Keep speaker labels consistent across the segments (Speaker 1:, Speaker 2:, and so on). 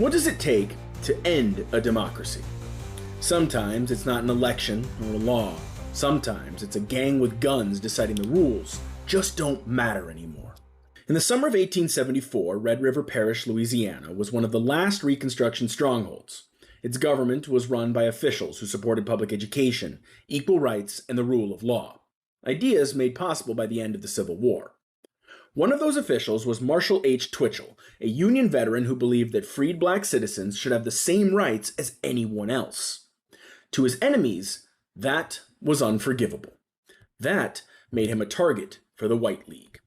Speaker 1: What does it take to end a democracy? Sometimes it's not an election or a law. Sometimes it's a gang with guns deciding the rules just don't matter anymore. In the summer of 1874, Red River Parish, Louisiana, was one of the last Reconstruction strongholds. Its government was run by officials who supported public education, equal rights, and the rule of law. Ideas made possible by the end of the Civil War. One of those officials was Marshall H. Twitchel, a Union veteran who believed that freed black citizens should have the same rights as anyone else. To his enemies, that was unforgivable. That made him a target for the White League,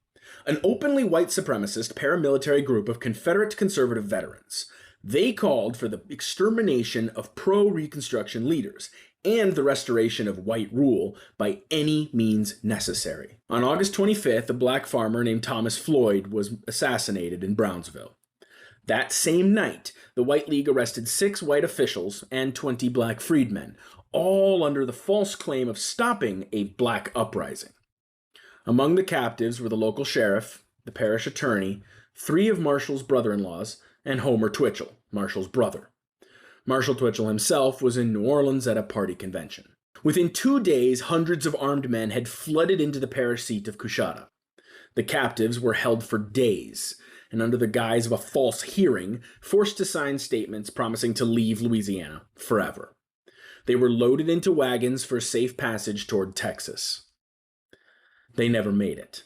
Speaker 1: an openly white supremacist paramilitary group of Confederate conservative veterans. They called for the extermination of pro-Reconstruction leaders and the restoration of white rule by any means necessary. On August 25th, a black farmer named Thomas Floyd was assassinated in Brownsville. That same night, the White League arrested 6 white officials and 20 black freedmen, all under the false claim of stopping a black uprising. Among the captives were the local sheriff, the parish attorney, 3 of Marshall's brother-in-laws, and Homer Twitchel, Marshall's brother. Marshall Twitchel himself was in New Orleans at a party convention. Within 2 days, hundreds of armed men had flooded into the parish seat of Coushatta. The captives were held for days, and under the guise of a false hearing, forced to sign statements promising to leave Louisiana forever. They were loaded into wagons for safe passage toward Texas. They never made it.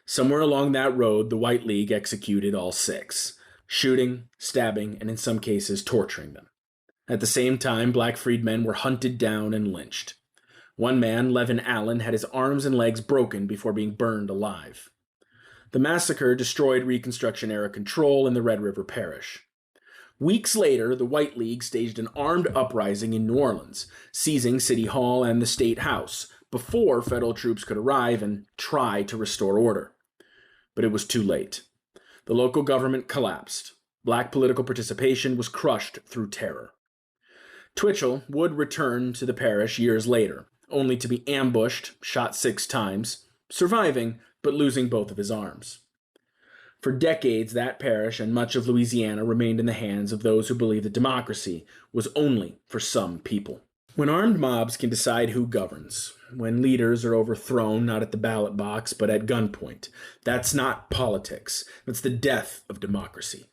Speaker 1: Somewhere along that road, the White League executed all 6, shooting, stabbing, and in some cases torturing them. At the same time, black freedmen were hunted down and lynched. One man, Levan Allen, had his arms and legs broken before being burned alive. The massacre destroyed Reconstruction-era control in the Red River Parish. Weeks later, the White League staged an armed uprising in New Orleans, seizing City Hall and the State House, before federal troops could arrive and try to restore order. But it was too late. The local government collapsed. Black political participation was crushed through terror. Twitchel would return to the parish years later, only to be ambushed, shot 6 times, surviving but losing both of his arms. For decades, that parish and much of Louisiana remained in the hands of those who believed that democracy was only for some people. When armed mobs can decide who governs, when leaders are overthrown not at the ballot box but at gunpoint, that's not politics. That's the death of democracy.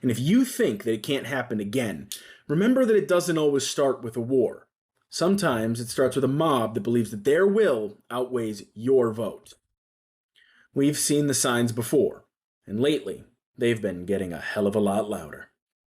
Speaker 1: And if you think that it can't happen again, remember that it doesn't always start with a war. Sometimes it starts with a mob that believes that their will outweighs your vote. We've seen the signs before, and lately, they've been getting a hell of a lot louder.